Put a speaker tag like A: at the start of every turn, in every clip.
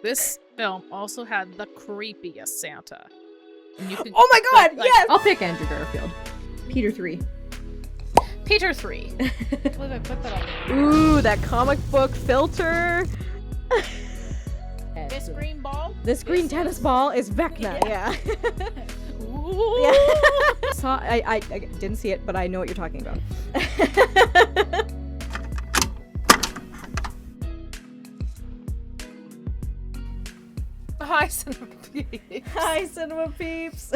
A: This film also had the creepiest Santa. And you could,
B: oh my god, yes!
C: I'll pick Andrew Garfield. Peter 3.
A: Peter 3. I believe I put that on.
B: Ooh, that comic book filter.
A: This green ball?
B: This green tennis ball is Vecna, yeah.
A: Ooh.
B: Yeah. I didn't see it, but I know what you're talking about.
A: Hi, Cinema Peeps.
B: Hi, Cinema Peeps.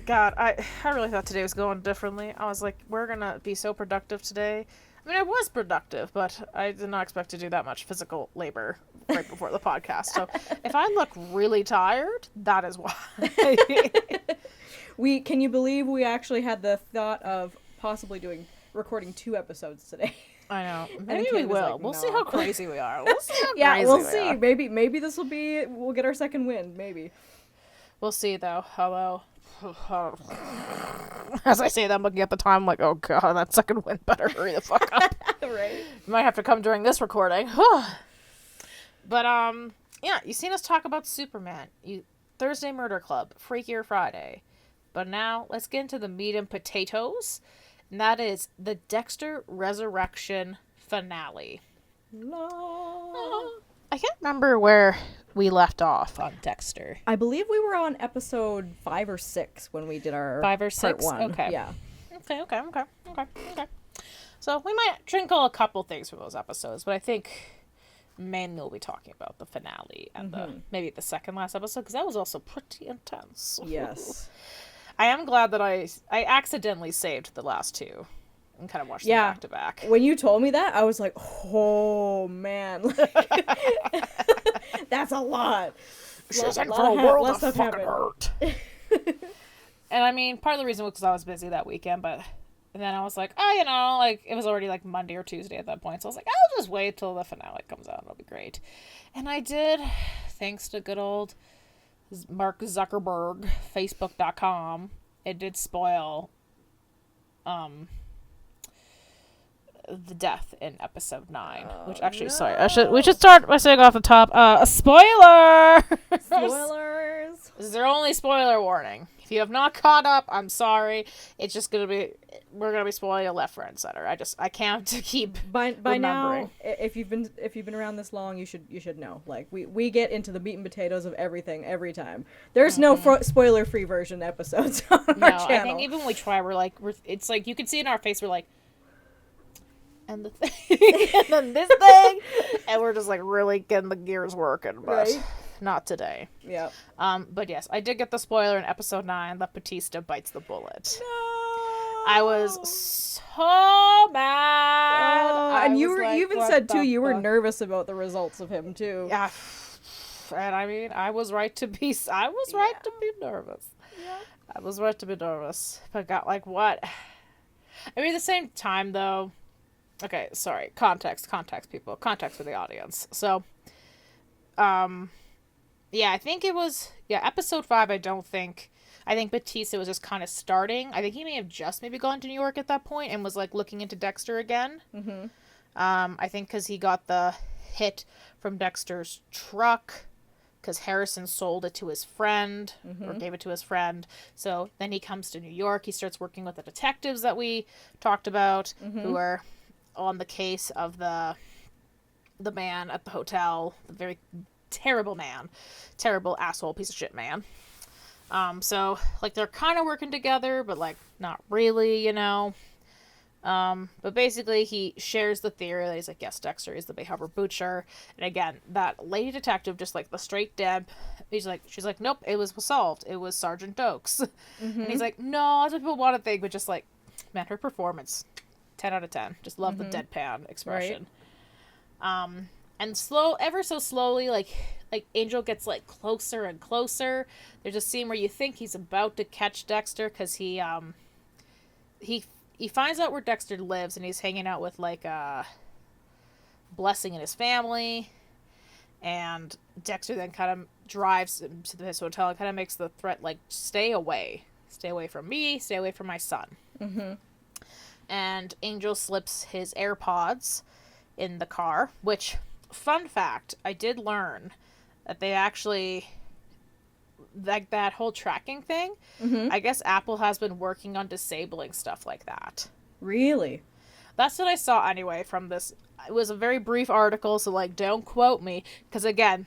A: God, I really thought today was going differently. I was like, we're gonna be so productive today. I mean, I was productive, but I did not expect to do that much physical labor right before the podcast. So if I look really tired, that is why.
B: Can you believe we actually had the thought of possibly recording 2 episodes today?
A: I know.
B: And
A: Maybe
B: Kate
A: we
B: was
A: will.
B: like,
A: We'll
B: no.
A: see how crazy we are. We'll see how
B: Yeah,
A: crazy
B: we'll
A: we
B: see.
A: are.
B: Maybe this will be. We'll get our second win. Maybe.
A: We'll see, though. Hello. As I say that, I'm looking at the time, like, oh god, that second win better hurry the fuck up.
B: Right.
A: Might have to come during this recording. But yeah, you seen us talk about Superman, Thursday Murder Club, Freakier Friday. But now let's get into the meat and potatoes, and that is the Dexter Resurrection finale.
B: No.
A: I can't remember where we left off on Dexter.
B: I believe we were on episode 5 or 6 when we did our
A: 5 or 6?
B: part 1.
A: Okay.
B: Yeah.
A: Okay. So we might trinkle a couple things from those episodes, but I think mainly we'll be talking about the finale and maybe the second last episode, because that was also pretty intense.
B: Yes.
A: I am glad that I accidentally saved the last 2 and kind of watched them back to back.
B: When you told me that, I was like, oh man. That's a lot.
A: She's in for a world of
B: stuff
A: fucking
B: happened.
A: hurt. And I mean, part of the reason was because I was busy that weekend, but and then I was like, oh, like, it was already like Monday or Tuesday at that point, so I was like, I'll just wait till the finale comes out, it'll be great. And I did, thanks to good old Mark Zuckerberg, Facebook.com, it did spoil the death in episode 9, which actually, sorry, we should start by saying off the top, a spoiler!
B: Spoilers!
A: This is their only spoiler warning. If you have not caught up, I'm sorry. It's just we're gonna be spoiling you left, right, and center. I can't keep
B: by
A: remembering.
B: now, if you've been around this long, you should know. Like we get into the meat and potatoes of everything every time. There's no spoiler free version episodes on our channel.
A: I think even when we try, it's like you can see in our face, we're like, and the thing, and then this thing, and we're just like really getting the gears working, but not today.
B: Yeah.
A: But yes, I did get the spoiler in episode 9 that Batista bites the bullet.
B: No.
A: I was so mad.
B: And you even said too you were nervous about the results of him too.
A: Yeah. And I mean, I was right to be nervous. Yeah. I was right to be nervous. But got like what? I mean, at the same time though. Okay, sorry. Context, people. Context for the audience. So, yeah, I think it was, episode 5, I think Batista was just kind of starting. I think he may have just maybe gone to New York at that point and was, like, looking into Dexter again. Mm-hmm. I think because he got the hit from Dexter's truck, because Harrison sold it to his friend, or gave it to his friend. So then he comes to New York. He starts working with the detectives that we talked about, who are on the case of the man at the hotel, the very terrible man, terrible asshole piece of shit man. So like they're kind of working together, but like not really, you know. But basically he shares the theory that he's like, yes, Dexter is the Bayharbor butcher. And again, that lady detective, just like the straight Deb, she's like, nope, it was solved. It was Sergeant Dokes. And he's like, no, that's what people want to think, but just like, man, her performance, 10 out of 10. Just love the deadpan expression. Right. And ever so slowly, like Angel gets like closer and closer. There's a scene where you think he's about to catch Dexter because he finds out where Dexter lives and he's hanging out with like Blessing and his family, and Dexter then kind of drives him to his hotel and kind of makes the threat like, stay away from me, stay away from my son. And Angel slips his AirPods in the car, which, fun fact, I did learn that they actually, like that whole tracking thing,
B: Mm-hmm.
A: I guess Apple has been working on disabling stuff like that.
B: Really?
A: That's what I saw anyway from this. It was a very brief article, so like don't quote me, because again,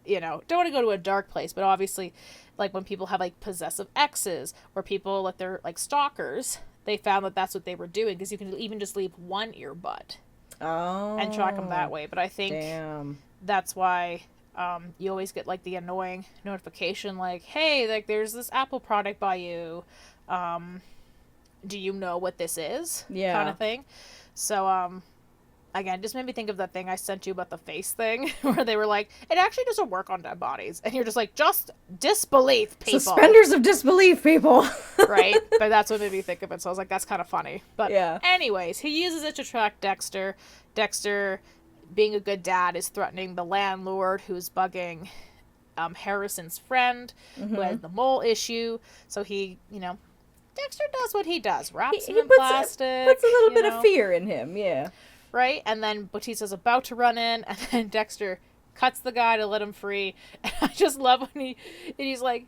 A: you know, don't want to go to a dark place, but obviously, like when people have like possessive exes or people like they're like stalkers, they found that that's what they were doing, because you can even just leave one earbud and track them that way. But I think that's why you always get like the annoying notification like, hey, like there's this Apple product by you. Do you know what this is?
B: Yeah.
A: Kind of thing. So, again, just made me think of that thing I sent you about the face thing, where they were like, it actually doesn't work on dead bodies. And you're just like, just disbelief, people.
B: Suspenders of disbelief, people.
A: Right? But that's what made me think of it. So I was like, that's kind of funny. But
B: yeah.
A: Anyways, he uses it to track Dexter. Dexter, being a good dad, is threatening the landlord who's bugging Harrison's friend, who has the mole issue. So he, you know, Dexter does what he does. Wraps him in plastic.
B: Puts a little bit of fear in him, yeah.
A: Right? And then Batista's about to run in, and then Dexter cuts the guy to let him free. And I just love when he's like,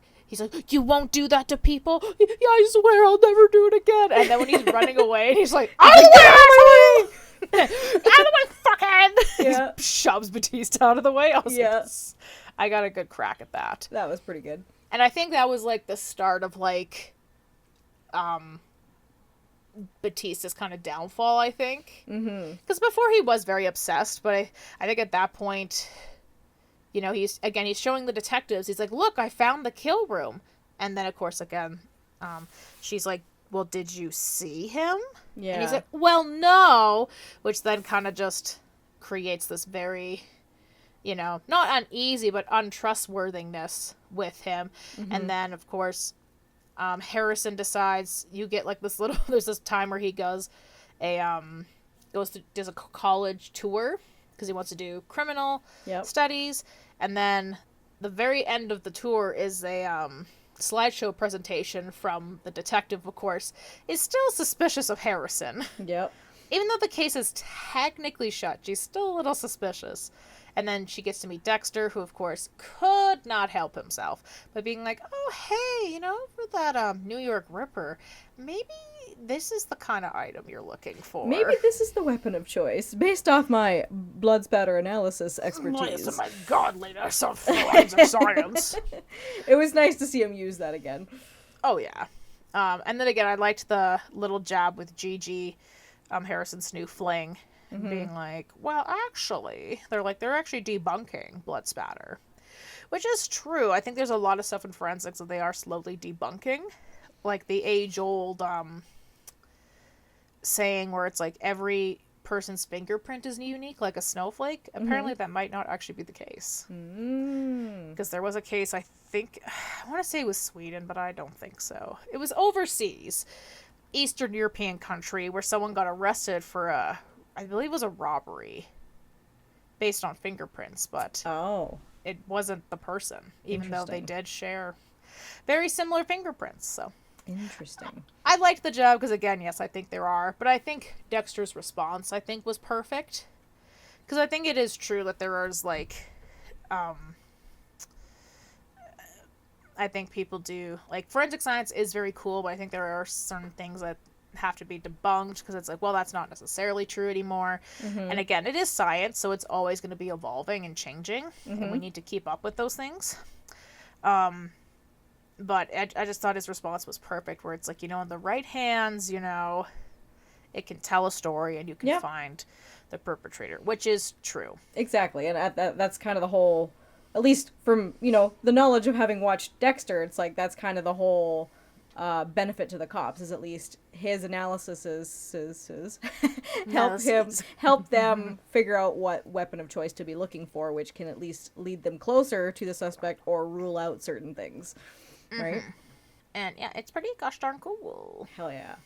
A: you won't do that to people? Yeah, I swear I'll never do it again. And then when he's running away, and he's like, out of the way! Out of my fuckhead!
B: Yeah.
A: He shoves Batista out of the way. I was like, I got a good crack at that.
B: That was pretty good.
A: And I think that was like the start of like Batista's kind of downfall, I think. Because before he was very obsessed, but I think at that point, you know, he's showing the detectives, he's like, look, I found the kill room. And then of course again, she's like, well, did you see him?
B: Yeah.
A: And he's like, well, no, which then kind of just creates this very, you know, not uneasy, but untrustworthiness with him. And then of course, Harrison decides, you get like this little, there's this time where he does a college tour because he wants to do criminal studies. And then the very end of the tour is a slideshow presentation from the detective, of course, is still suspicious of Harrison.
B: Yep.
A: Even though the case is technically shut, she's still a little suspicious. And then she gets to meet Dexter, who, of course, could not help himself by being like, oh, hey, you know, for that New York Ripper, maybe this is the kind of item you're looking for.
B: Maybe this is the weapon of choice, based off my blood spatter analysis expertise.
A: My godliness of forensic science.
B: It was nice to see him use that again.
A: Oh, yeah. And then again, I liked the little jab with Gigi, Harrison's new fling. Being like, well, actually, they're actually debunking blood spatter, which is true. I think there's a lot of stuff in forensics that they are slowly debunking, like the age-old saying where it's like every person's fingerprint is unique, like a snowflake. Apparently, that might not actually be the case, because there was a case, I think, I want to say it was Sweden, but I don't think so. It was overseas, Eastern European country, where someone got arrested for I believe it was a robbery based on fingerprints, but it wasn't the person, even though they did share very similar fingerprints. So
B: interesting.
A: I liked the job because, again, yes, I think there are, but I think Dexter's response, I think, was perfect, because I think it is true that there is like, I think people do like forensic science is very cool, but I think there are certain things that have to be debunked because it's like, well, that's not necessarily true anymore. And again, it is science, so it's always going to be evolving and changing, and we need to keep up with those things. But I just thought his response was perfect, where it's like, you know, in the right hands, you know, it can tell a story and you can find the perpetrator, which is true.
B: Exactly, and that's kind of the whole, at least from, you know, the knowledge of having watched Dexter, it's like that's kind of the whole benefit to the cops, is at least his analysis is help them figure out what weapon of choice to be looking for, which can at least lead them closer to the suspect or rule out certain things, right?
A: And yeah, it's pretty gosh darn cool.
B: Hell yeah.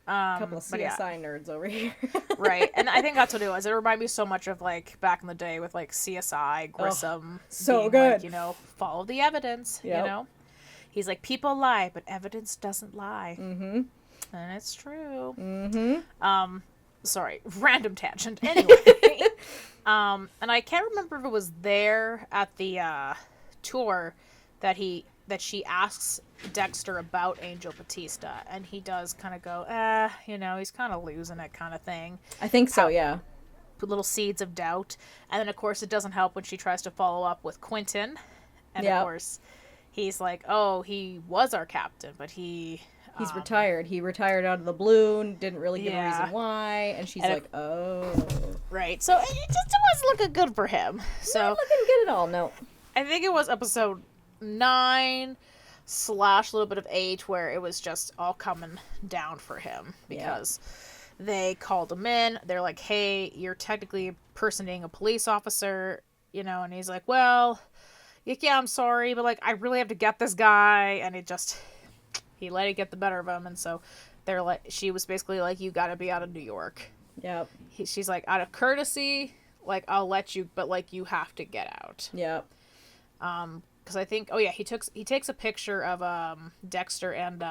B: A couple of CSI nerds over here.
A: Right, and I think that's what it was. It reminded me so much of like back in the day with like CSI, Grissom.
B: So
A: being,
B: good.
A: Like, you know, follow the evidence. You know. He's like, people lie, but evidence doesn't lie. And it's true. Sorry, random tangent. Anyway, And I can't remember if it was there at the tour that she asks Dexter about Angel Batista, and he does kind of go, he's kind of losing it, kind of thing.
B: I think so, yeah.
A: Put little seeds of doubt, and then of course it doesn't help when she tries to follow up with Quentin, and of course he's like, "Oh, he was our captain, but he's
B: retired. He retired out of the blue, and didn't really give a reason why." And she's like, "Oh,
A: right." So it just wasn't looking good for him. So
B: not looking good at all. No,
A: I think it was episode 9 / a little bit of 8 where it was just all coming down for him because they called him in. They're like, "Hey, you're technically impersonating a police officer," and he's like, "Well, yeah, I'm sorry, but like I really have to get this guy," and he let it get the better of him, and so they're like, she was basically like, "You got to be out of New York."
B: Yep.
A: She's like, "Out of courtesy, like I'll let you, but like you have to get out."
B: Yep.
A: Because I think, he takes a picture of Dexter and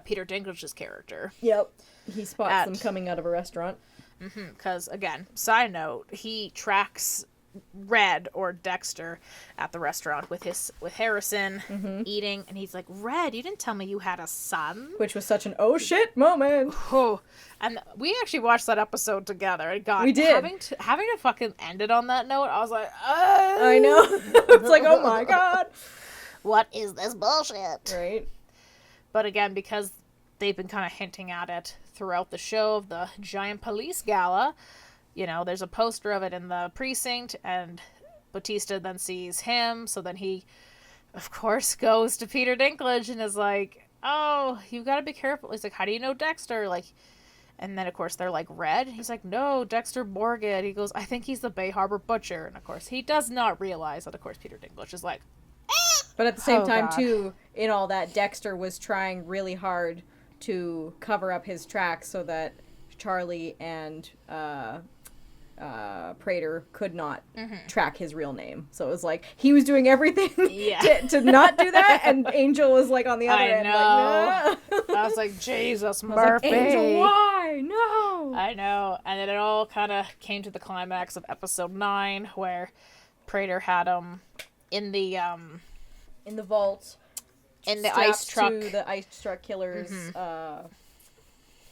A: Peter Dinklage's character.
B: Yep. He spots them coming out of a restaurant.
A: Because again, side note, he tracks Red or Dexter at the restaurant with Harrison eating, and he's like, "Red, you didn't tell me you had a son,"
B: which was such an oh shit moment.
A: Oh, and we actually watched that episode together. And God,
B: we did.
A: Having to fucking end it on that note, I was like,
B: I know. It's like, oh my God,
A: what is this bullshit?
B: Right.
A: But again, because they've been kind of hinting at it throughout the show of the giant police gala. There's a poster of it in the precinct, and Batista then sees him, so then he, of course, goes to Peter Dinklage and is like, "Oh, you gotta be careful." He's like, "How do you know Dexter?" Like, and then, of course, they're like, "Red?" He's like, "No, Dexter Morgan." He goes, "I think he's the Bay Harbor Butcher." And, of course, he does not realize that, of course, Peter Dinklage is like,
B: But at the same time, too, in all that, Dexter was trying really hard to cover up his tracks so that Charlie and Prater could not track his real name. So it was like he was doing everything to not do that, and Angel was like on the other end.
A: I know.
B: Like, no.
A: I was like, Jesus, Murphy.
B: Like, Angel, why? No.
A: I know. And then it all kind of came to the climax of episode 9, where Prater had him in the
B: vault,
A: in the ice truck,
B: to the ice truck killer's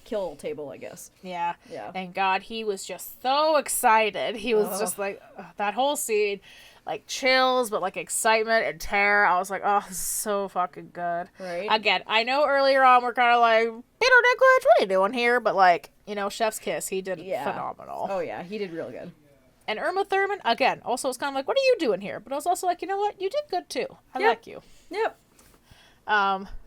B: kill table, I guess.
A: Yeah. And God, he was just so excited. He was just like, that whole scene, like chills, but like excitement and terror. I was like, oh, this is so fucking good.
B: Right.
A: Again, I know earlier on we're kind of like, Peter Dinklage, what are you doing here? But like, chef's kiss, he did phenomenal.
B: Oh yeah, he did real good.
A: And Irma Thurman, again, also was kind of like, what are you doing here? But I was also like, you know what? You did good too. I like you.
B: Yep.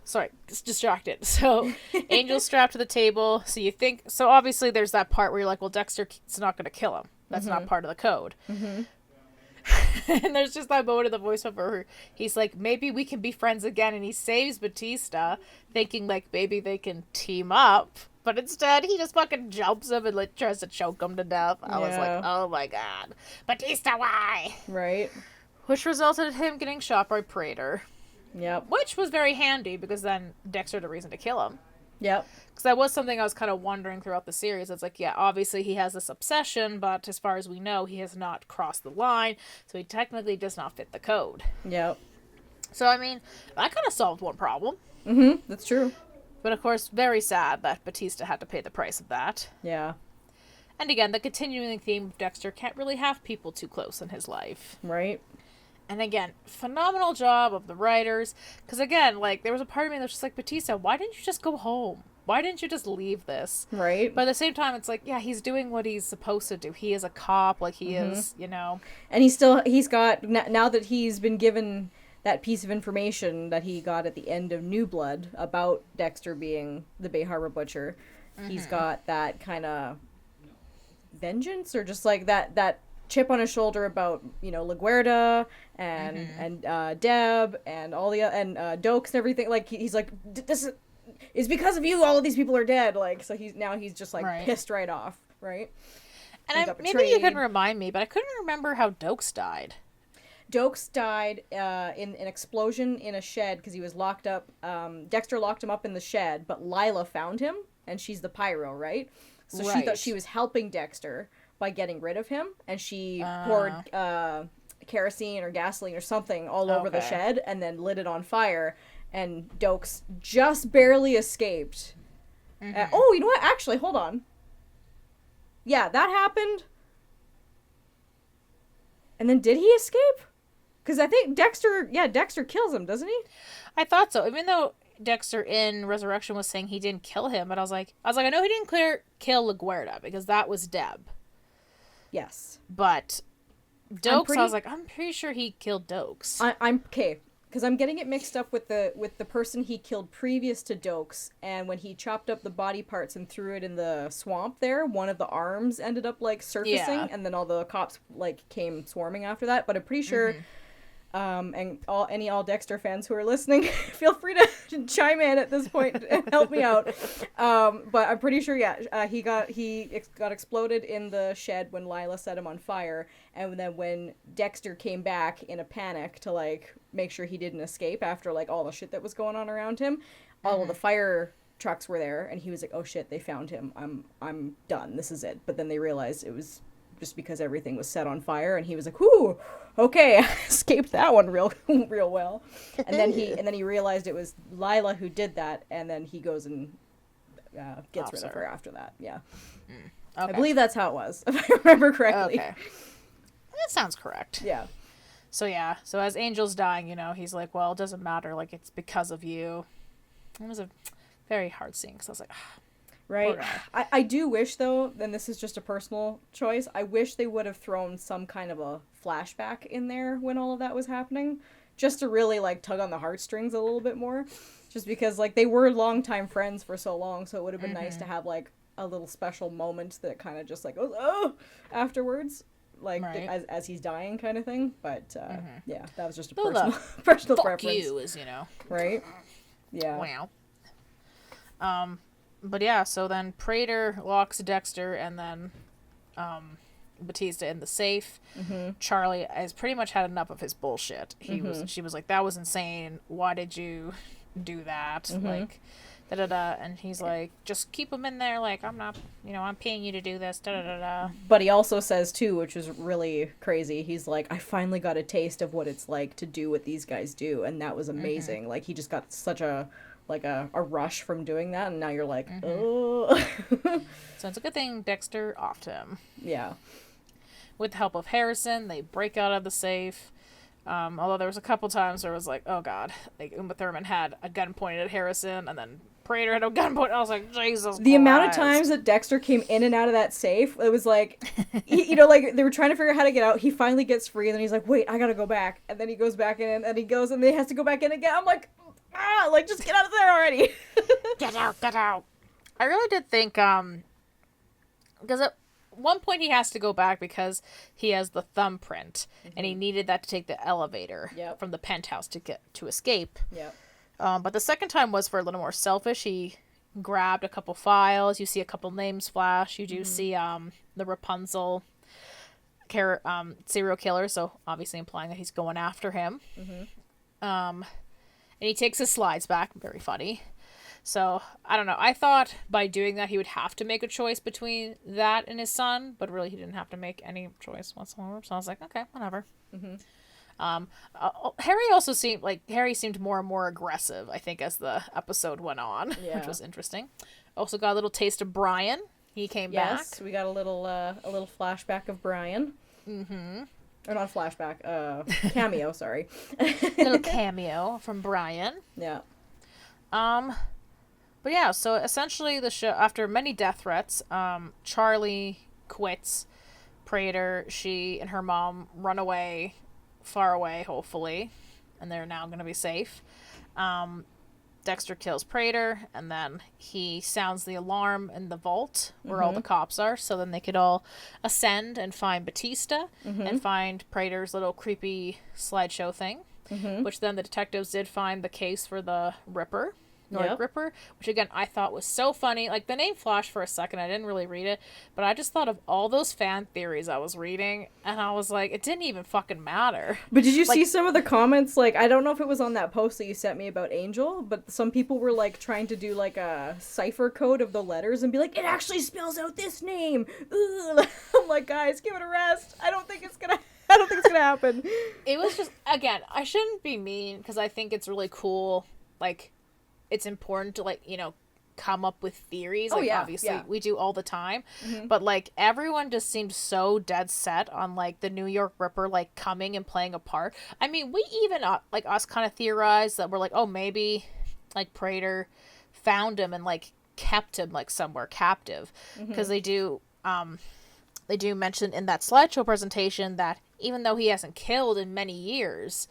A: Sorry, just distracted. So, Angel's strapped to the table. So obviously there's that part where you're like, well, Dexter's not going to kill him. That's not part of the code. And there's just that moment of the voiceover where he's like, maybe we can be friends again. And he saves Batista, thinking like maybe they can team up. But instead, he just fucking jumps him and like tries to choke him to death. I was like, oh my God. Batista, why?
B: Right.
A: Which resulted in him getting shot by Prater.
B: Yep.
A: Which was very handy because then Dexter had a reason to kill him.
B: Yep.
A: Because that was something I was kind of wondering throughout the series. It's like, yeah, obviously he has this obsession, but as far as we know, he has not crossed the line, so he technically does not fit the code.
B: Yep.
A: So, I mean, that kind of solved one problem.
B: That's true.
A: But, of course, very sad that Batista had to pay the price of that.
B: Yeah.
A: And again, the continuing theme of Dexter can't really have people too close in his life.
B: Right.
A: And again, phenomenal job of the writers. Because again, like, there was a part of me that was just like, Batista, why didn't you just go home? Why didn't you just leave this?
B: Right.
A: But at the same time, it's like, yeah, he's doing what he's supposed to do. He is a cop, like, he is,
B: And he's got, now that he's been given that piece of information that he got at the end of New Blood about Dexter being the Bay Harbor Butcher, he's got that kind of vengeance, or just like that chip on his shoulder about LaGuardia and Deb and all the and Dokes and everything. Like he's like, this is because of you. All of these people are dead. Like, so he's just like pissed right off, right?
A: And maybe you can remind me, but I couldn't remember how Dokes died.
B: Dokes died in an explosion in a shed because he was locked up. Dexter locked him up in the shed, but Lila found him, and she's the pyro, right? So she thought she was helping Dexter, by getting rid of him, and she poured kerosene or gasoline or something all over the shed and then lit it on fire, and Dokes just barely escaped. Oh, you know what? Actually, hold on. Yeah, that happened. And then did he escape? Because I think Dexter kills him, doesn't he?
A: I thought so. Even though Dexter in Resurrection was saying he didn't kill him, but I was like, I know he didn't kill LaGuardia because that was Deb.
B: Yes.
A: But Dokes, I was like, I'm pretty sure he killed Dokes.
B: I'm okay. Because I'm getting it mixed up with the person he killed previous to Dokes, and when he chopped up the body parts and threw it in the swamp there, one of the arms ended up, like, surfacing, and then all the cops, like, came swarming after that. But I'm pretty sure, and all Dexter fans who are listening, feel free to chime in at this point and help me out. But I'm pretty sure, he got exploded in the shed when Lila set him on fire, and then when Dexter came back in a panic to, like, make sure he didn't escape after, like, all the shit that was going on around him, all of the fire trucks were there, and he was like, oh shit, they found him, I'm done, this is it. But then they realized it was just because everything was set on fire, and he was like, whoo, okay, I escaped that one real well. And then he realized it was Lila who did that, and then he goes and gets rid of her after that. Yeah. Okay. I believe that's how it was, if I remember correctly.
A: Okay. That sounds correct.
B: Yeah.
A: So as Angel's dying, he's like, well, it doesn't matter, like, it's because of you. It was a very hard scene, because I was like,
B: right. I do wish, though, and this is just a personal choice, I wish they would have thrown some kind of a flashback in there when all of that was happening, just to really, like, tug on the heartstrings a little bit more, just because, like, they were longtime friends for so long, so it would have been nice to have, like, a little special moment that kind of just, like, goes, afterwards. Like, as he's dying kind of thing. But, yeah, that was just a personal preference.
A: Fuck you is,
B: Right? Yeah.
A: Wow. But yeah, so then Prater locks Dexter, and then Batista in the safe. Charlie has pretty much had enough of his bullshit. She was like, that was insane. Why did you do that? Like, da-da-da. And he's like, just keep him in there. Like, I'm not, I'm paying you to do this. Da-da-da-da.
B: But he also says, too, which is really crazy, he's like, I finally got a taste of what it's like to do what these guys do. And that was amazing. Like, he just got such a rush from doing that. And now you're like, oh.
A: So it's a good thing Dexter offed him.
B: Yeah.
A: With the help of Harrison, they break out of the safe. Although there was a couple times where it was like, oh god, like Uma Thurman had a gun pointed at Harrison, and then Prater had a gun pointed. I was like, Jesus.
B: The amount of times that Dexter came in and out of that safe, it was like, like they were trying to figure out how to get out. He finally gets free, and then he's like, wait, I gotta go back. And then he goes back in, and he goes, and then he has to go back in again. I'm like, like, just get out of there already.
A: Get out. I really did think, because at one point he has to go back because he has the thumbprint, and he needed that to take the elevator from the penthouse to escape.
B: Yep.
A: But the second time was for a little more selfish. He grabbed a couple files. You see a couple names flash. You do see the Rapunzel serial killer, so obviously implying that he's going after him. And he takes his slides back. Very funny. So, I don't know. I thought by doing that he would have to make a choice between that and his son, but really he didn't have to make any choice whatsoever. So I was like, okay, whatever. Harry seemed more and more aggressive, I think, as the episode went on, which was interesting. Also got a little taste of Brian. He came back.
B: Yes, we got a little flashback of Brian. Or not flashback, cameo, sorry.
A: Little cameo from Brian.
B: Yeah.
A: But yeah, so essentially the show, after many death threats, Charlie quits. Prater, she and her mom run away, far away, hopefully, and they're now going to be safe. Dexter kills Prater, and then he sounds the alarm in the vault where all the cops are, so then they could all ascend and find Batista and find Prater's little creepy slideshow thing, which then the detectives did find the case for the Ripper. Nordic Ripper, which again I thought was so funny. Like, the name flashed for a second, I didn't really read it, but I just thought of all those fan theories I was reading, and I was like, it didn't even fucking matter.
B: But did you see some of the comments? Like, I don't know if it was on that post that you sent me about Angel, but some people were like trying to do like a cipher code of the letters and be like, it actually spells out this name. Ugh. I'm like, guys, give it a rest. I don't think it's gonna happen.
A: It was just, again, I shouldn't be mean because I think it's really cool. Like, it's important to, like, you know, come up with theories. Like, obviously we do all the time. But, like, everyone just seemed so dead set on, like, the New York Ripper, like, coming and playing a part. I mean, we even, like, us kind of theorized that we're like, oh, maybe, like, Prater found him and, like, kept him, like, somewhere captive. Because they do mention in that slideshow presentation that even though he hasn't killed in many years,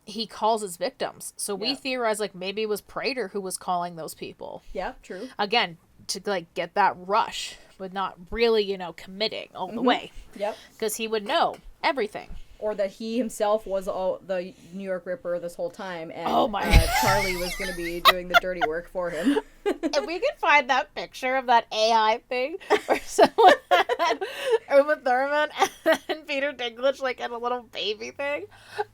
A: he calls his victims. So we theorize, like, maybe it was Prater who was calling those people.
B: Yeah, true.
A: Again, to, like, get that rush, but not really, you know, committing all the way.
B: Yep.
A: Because he would know everything.
B: Or that he himself was the New York Ripper this whole time, and Charlie was going to be doing the dirty work for him.
A: If we could find that picture of that AI thing where someone had Uma Thurman and Peter Dinklage, like, in a little baby thing,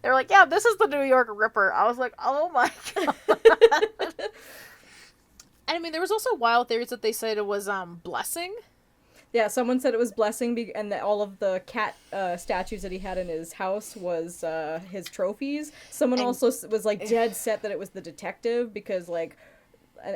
A: they're like, yeah, this is the New York Ripper. I was like, oh my god. And I mean, there was also wild theories that they said it was Blessing.
B: Yeah, someone said it was Blessing, and that all of the cat statues that he had in his house was his trophies. Someone also was, like, dead set that it was the detective, because, like,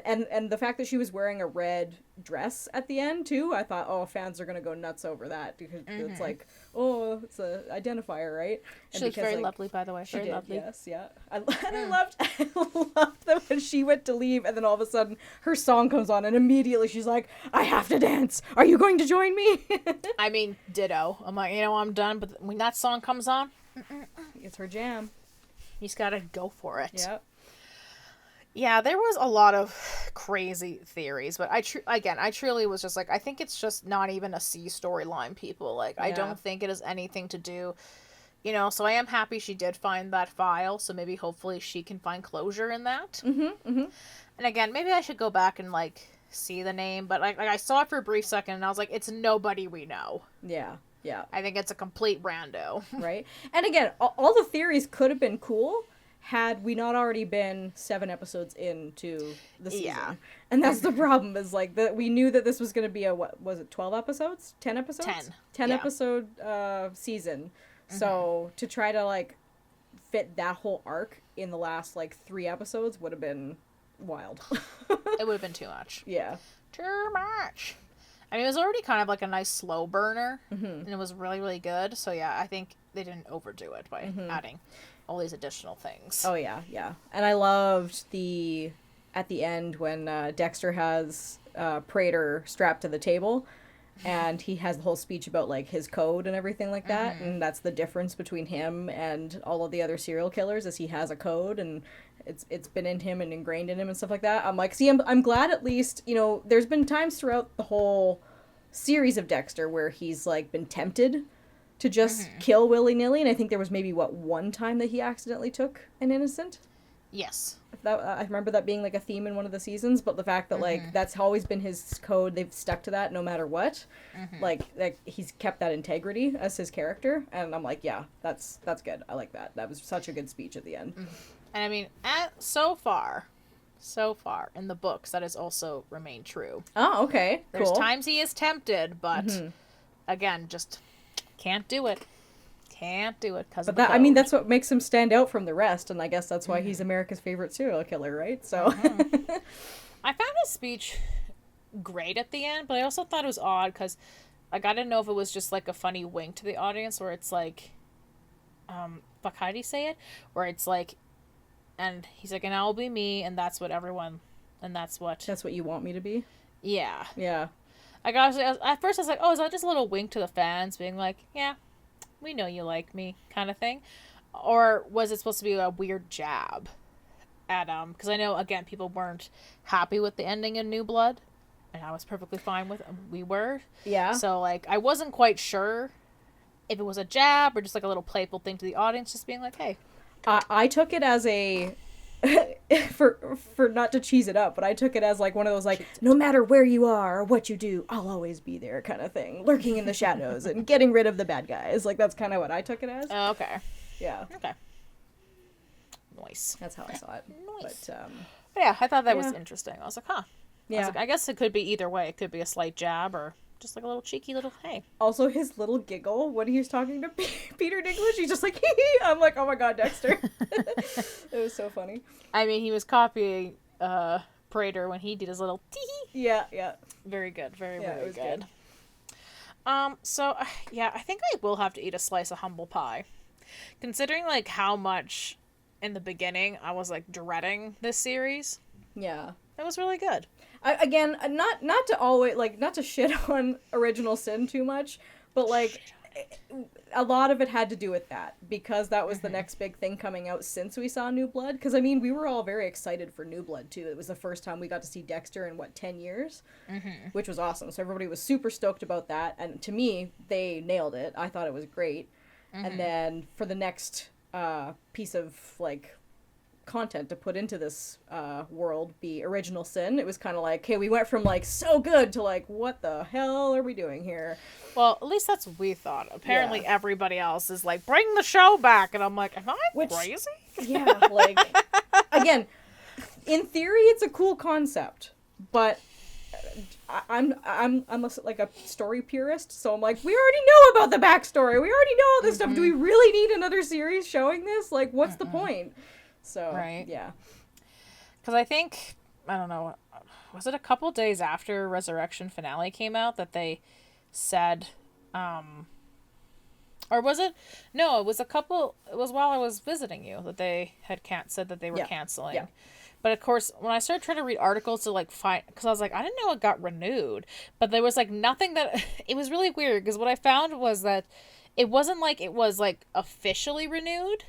B: and the fact that she was wearing a red dress at the end, too, I thought, oh, fans are going to go nuts over that, because it's like, oh, it's a identifier, right? And
A: she was very lovely, by the way.
B: She
A: very
B: did,
A: lovely.
B: yes, yeah. I loved that when she went to leave, and then all of a sudden, her song comes on, and immediately she's like, I have to dance. Are you going to join me?
A: I mean, ditto. I'm like, you know, I'm done, but when that song comes on,
B: it's her jam.
A: You just gotta go for it.
B: Yep.
A: Yeah, there was a lot of crazy theories, but I truly was just like, I think it's just not even a C storyline, people. Like, I don't think it has anything to do, you know, so I am happy she did find that file, so maybe hopefully she can find closure in that. And again, maybe I should go back and, like, see the name, but like I saw it for a brief second, and I was like, it's nobody we know.
B: Yeah. Yeah.
A: I think it's a complete rando.
B: Right? And again, all the theories could have been cool had we not already been 7 episodes into the season. Yeah. And that's the problem, is, like, that we knew that this was going to be a, what was it, 12 episodes? 10 episodes? 10 episode season. So to try to, like, fit that whole arc in the last, like, 3 episodes would have been wild.
A: It would have been too much.
B: Yeah.
A: Too much. I mean, it was already kind of like a nice slow burner, and it was really, really good. So, yeah, I think they didn't overdo it by adding all these additional things.
B: Oh, yeah, yeah. And I loved at the end when Dexter has Prater strapped to the table, and he has the whole speech about, like, his code and everything like that, and that's the difference between him and all of the other serial killers, is he has a code, and it's been in him and ingrained in him and stuff like that. I'm like, see, I'm glad at least, you know, there's been times throughout the whole series of Dexter where he's, like, been tempted to just kill willy-nilly, and I think there was maybe, one time that he accidentally took an innocent?
A: Yes.
B: I remember that being, like, a theme in one of the seasons, but the fact that, like, that's always been his code, they've stuck to that no matter what, like, he's kept that integrity as his character, and I'm like, yeah, that's good. I like that. That was such a good speech at the end.
A: And I mean, so far, in the books, that has also remained true.
B: Oh, okay.
A: There's
B: cool.
A: times he is tempted, but, again, just can't do it. Can't do it because of the code.
B: I mean, that's what makes him stand out from the rest, and I guess that's why he's America's favorite serial killer, right? So
A: I found his speech great at the end, but I also thought it was odd because, like, I didn't know if it was just, like, a funny wink to the audience where it's like, fuck, how do you say it? Where it's like, and he's like, and I'll be me, and that's what everyone, and that's what
B: you want me to be?
A: Yeah.
B: Yeah.
A: Like, at first I was like, oh, is that just a little wink to the fans being like, yeah, we know you like me, kind of thing? Or was it supposed to be a weird jab at, because I know, again, people weren't happy with the ending in New Blood, and I was perfectly fine with we were.
B: Yeah.
A: So, like, I wasn't quite sure if it was a jab or just, like, a little playful thing to the audience, just being like, hey.
B: I took it as for not to cheese it up, but I took it as like one of those like, no matter where you are or what you do, I'll always be there kind of thing, lurking in the shadows and getting rid of the bad guys. Like that's kind of what I took it as.
A: Oh, okay.
B: Yeah.
A: Okay. Nice.
B: That's how I saw it.
A: Nice.
B: But
A: yeah, I thought that was
B: yeah.
A: interesting. I was like, huh.
B: Yeah.
A: I was like, I guess it could be either way. It could be a slight jab or just like a little cheeky little hey.
B: Also, his little giggle when he was talking to Peter Dinklage, he's just like, hee hee. I'm like, oh my god, Dexter. It was so funny.
A: I mean, he was copying Prater when he did his little tee.
B: Yeah.
A: Very good. Very
B: it was
A: good. So, yeah, I think I will have to eat a slice of humble pie. Considering, like, how much in the beginning I was, like, dreading this series.
B: Yeah.
A: It was really good.
B: Again, not to always, like, not to shit on Original Sin too much, but, like, a lot of it had to do with that, because that was the next big thing coming out since we saw New Blood. Because, I mean, we were all very excited for New Blood, too. It was the first time we got to see Dexter in, 10 years? Which was awesome. So everybody was super stoked about that, and to me, they nailed it. I thought it was great. And then for the next piece of, like, content to put into this world be Original Sin, it was kind of like, okay, we went from like so good to like, what the hell are we doing here?
A: Well, at least that's what we thought. Apparently everybody else is like, bring the show back, and I'm like, am I crazy?
B: Yeah, like, again, in theory it's a cool concept, but I'm like a story purist, so I'm like, we already know about the backstory, we already know all this stuff. Do we really need another series showing this? Like, what's the point? So,
A: right.
B: Yeah.
A: Because I think, I don't know, was it a couple days after Resurrection finale came out that they said, or was it? No, it was while I was visiting you that they had said that they were canceling.
B: Yeah.
A: But of course, when I started trying to read articles to like find, because I was like, I didn't know it got renewed, but there was like nothing that, it was really weird, because what I found was that it wasn't like it was like officially renewed.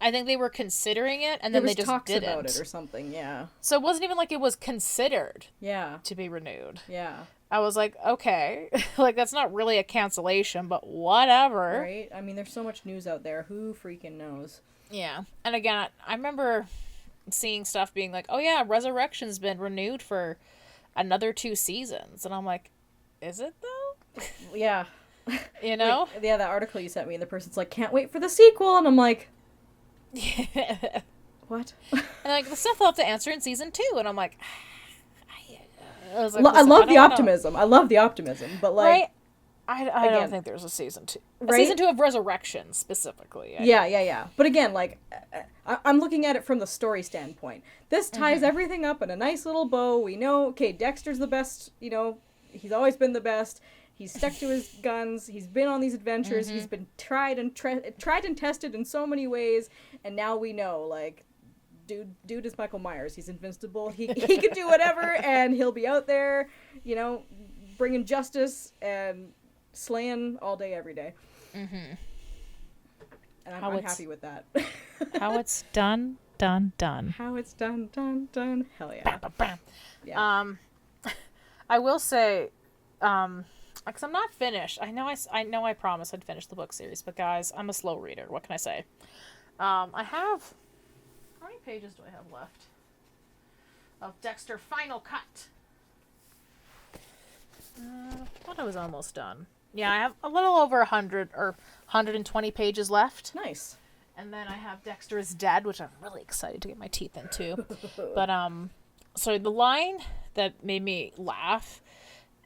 A: I think they were considering it, and then they just
B: talks
A: didn't.
B: about it or something, yeah.
A: So it wasn't even like it was considered
B: to
A: be renewed.
B: Yeah.
A: I was like, okay, like that's not really a cancellation, but whatever.
B: Right? I mean, there's so much news out there. Who freaking knows?
A: Yeah. And again, I remember seeing stuff being like, oh yeah, Resurrection's been renewed for another 2 seasons. And I'm like, is it though?
B: Yeah.
A: You know?
B: Like, yeah, that article you sent me, and the person's like, can't wait for the sequel. And I'm like, what?
A: And like, the stuff they'll have to answer in season 2. And I'm like, I was like,
B: I love the optimism. I love the optimism, but like,
A: right? I don't think there's a season 2. A season 2 of Resurrection specifically.
B: Yeah. But again, like, I'm looking at it from the story standpoint. This ties everything up in a nice little bow. We know, okay, Dexter's the best. You know, he's always been the best. He's stuck to his guns. He's been on these adventures. He's been tried and tested in so many ways. And now we know, like, dude is Michael Myers. He's invincible. He can do whatever, and he'll be out there, you know, bringing justice and slaying all day, every day. And I'm happy with that.
A: How it's done.
B: How it's done. Hell yeah.
A: Bam, bam, bam.
B: Yeah.
A: I will say, because I'm not finished. I know I promised I'd finish the book series, but guys, I'm a slow reader. What can I say? I have, how many pages do I have left of Dexter Final Cut? I thought I was almost done. Yeah, I have a little over 100 or 120 pages left.
B: Nice.
A: And then I have Dexter is Dead, which I'm really excited to get my teeth into. But, so the line that made me laugh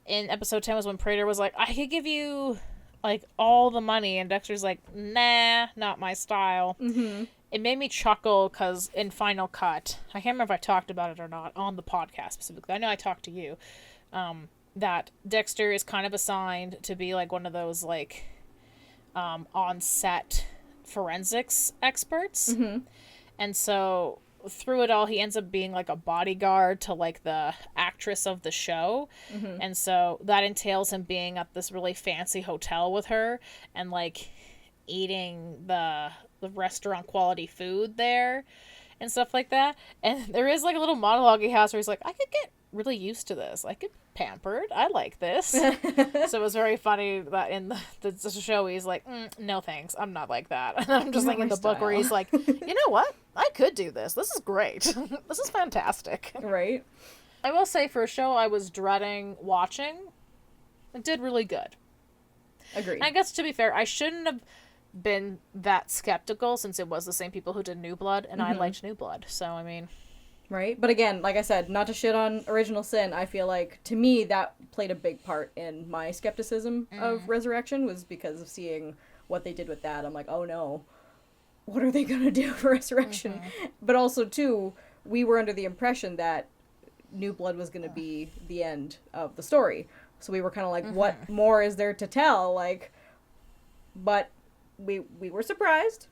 A: in episode 10 was when Prater was like, I could give you, like, all the money. And Dexter's like, nah, not my style. It made me chuckle because in Final Cut, I can't remember if I talked about it or not on the podcast specifically. I know I talked to you. That Dexter is kind of assigned to be, like, one of those, like, on-set forensics experts. And so through it all, he ends up being like a bodyguard to like the actress of the show. And so that entails him being at this really fancy hotel with her and like eating the restaurant quality food there. and stuff like that. And there is like a little monologue he has where he's like, I could get really used to this. I could be pampered. I like this. So it was very funny that in the show he's like, no thanks, I'm not like that. And I'm just like in the book where he's like, you know what? I could do this. This is great. This is fantastic.
B: Right.
A: I will say for a show I was dreading watching, it did really good.
B: Agreed.
A: And I guess to be fair, I shouldn't have been that skeptical since it was the same people who did New Blood, and I liked New Blood. So, I mean...
B: Right? But again, like I said, not to shit on Original Sin, I feel like, to me, that played a big part in my skepticism of Resurrection, was because of seeing what they did with that. I'm like, oh no, what are they going to do for Resurrection? But also, too, we were under the impression that New Blood was going to be the end of the story. So we were kind of like, what more is there to tell? Like, but we were surprised.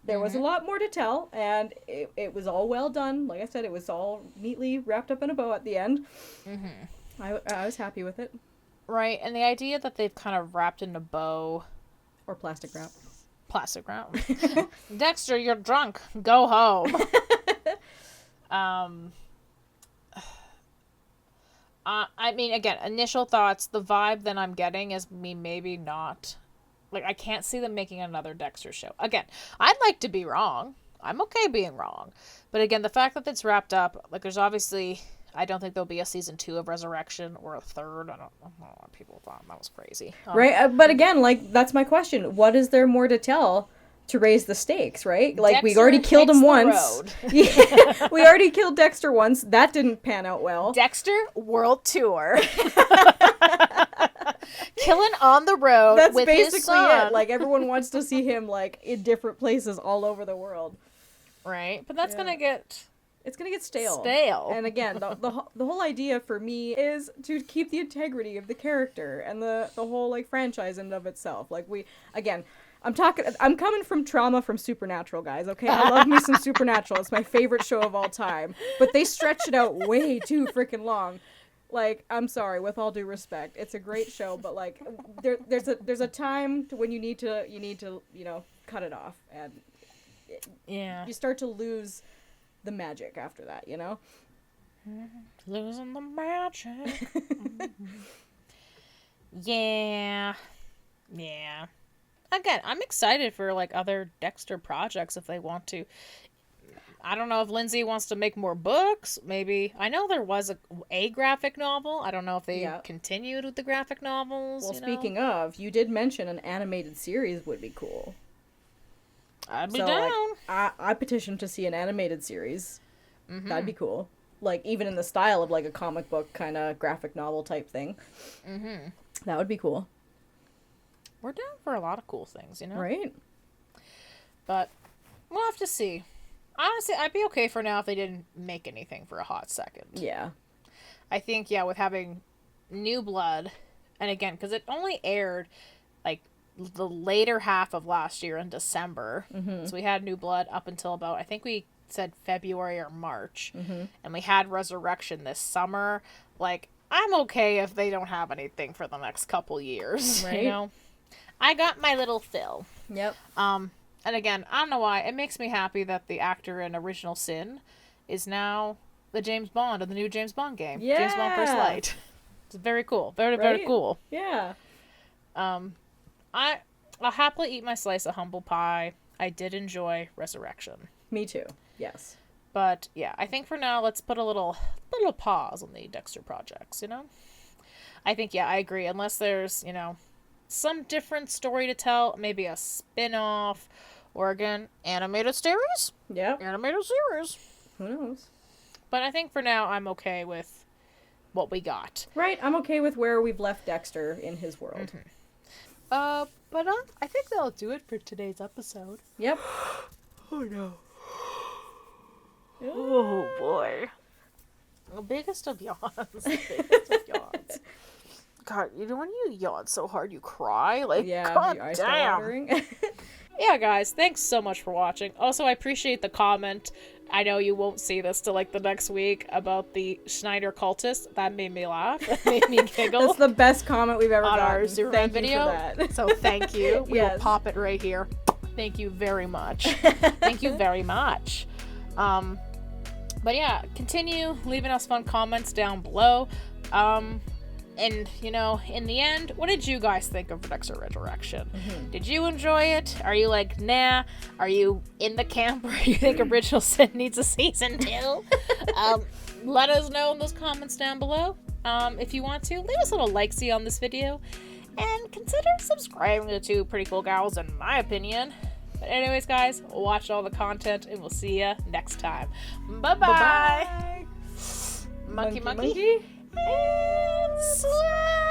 B: There was a lot more to tell, and it was all well done. Like I said, it was all neatly wrapped up in a bow at the end. I was happy with it.
A: Right, and the idea that they've kind of wrapped in a bow...
B: Or plastic wrap.
A: Plastic wrap. Dexter, you're drunk. Go home. I mean, again, initial thoughts, the vibe that I'm getting is me maybe not... Like, I can't see them making another Dexter show. Again, I'd like to be wrong. I'm okay being wrong. But again, the fact that it's wrapped up, like, there's obviously... I don't think there'll be a season 2 of Resurrection or a third. I don't know what people thought. That was crazy.
B: Right? But again, like, that's my question. What is there more to tell to raise the stakes, right? Like,
A: Dexter
B: we already killed him once.
A: Road.
B: Yeah, we already killed Dexter once. That didn't pan out well.
A: Dexter World Tour. Killing on the road.
B: That's
A: with
B: basically
A: his son.
B: it. Like, everyone wants to see him, like, in different places all over the world.
A: Right? But that's gonna get...
B: It's gonna get stale.
A: And
B: again, the whole idea for me is to keep the integrity of the character and the whole, like, franchise in and of itself. Like, I'm coming from trauma from Supernatural, guys, okay? I love me some Supernatural. It's my favorite show of all time. But they stretch it out way too freaking long. Like, I'm sorry, with all due respect. It's a great show, but, like, there's a time to when you need to, you know, cut it off. And you start to lose the magic after that, you know?
A: Losing the magic. Yeah. Again, I'm excited for, like, other Dexter projects if they want to. I don't know if Lindsay wants to make more books. Maybe. I know there was a graphic novel. I don't know if they continued with the graphic novels.
B: Well, speaking of, you did mention an animated series would be cool.
A: I'd be down.
B: Like, I petitioned to see an animated series. That'd be cool. Like, even in the style of, like, a comic book kind of graphic novel type thing. That would be cool.
A: We're down for a lot of cool things, you know?
B: Right.
A: But we'll have to see. Honestly, I'd be okay for now if they didn't make anything for a hot second.
B: Yeah.
A: I think, with having New Blood, and again, because it only aired, like, the later half of last year in December. So we had New Blood up until about, I think we said February or March. And we had Resurrection this summer. Like, I'm okay if they don't have anything for the next couple years.
B: Right.
A: You know? I got my little fill.
B: Yep.
A: And again, I don't know why, it makes me happy that the actor in Original Sin is now the James Bond of the new James Bond game.
B: Yeah.
A: James Bond First Light. It's very cool. Very cool.
B: Yeah.
A: I'll happily eat my slice of humble pie. I did enjoy Resurrection.
B: Me too. Yes.
A: But yeah, I think for now let's put a little pause on the Dexter projects, you know? I think, I agree. Unless there's, some different story to tell, maybe a spin-off, or again, animated series?
B: Yeah.
A: Animated series.
B: Who knows?
A: But I think for now I'm okay with what we got.
B: Right, I'm okay with where we've left Dexter in his world.
A: But I think that'll do it for today's episode.
B: Yep.
A: Oh no. Oh boy. The biggest of yawns. God, when you yawn so hard you cry? Like, God
B: your eyes
A: damn.
B: start watering.
A: Yeah, guys, thanks so much for watching. Also, I appreciate the comment. I know you won't see this till, like, the next week about the Schneider cultist. That made me laugh. That made me giggle.
B: That's the best comment we've ever
A: on
B: gotten.
A: our Superman video.
B: That.
A: So thank you. We will pop it right here. Thank you very much. Thank you very much. But yeah, continue leaving us fun comments down below. And, you know, in the end, what did you guys think of Dexter Resurrection? Did you enjoy it? Are you like, nah? Are you in the camp where you think Original Sin needs a season 2? Let us know in those comments down below. If you want to, leave us a little likesy on this video. And consider subscribing to Two Pretty Cool Gals, in my opinion. But anyways, guys, watch all the content, and we'll see ya next time. Bye-bye.
B: Bye-bye.
A: Monkey. And slap.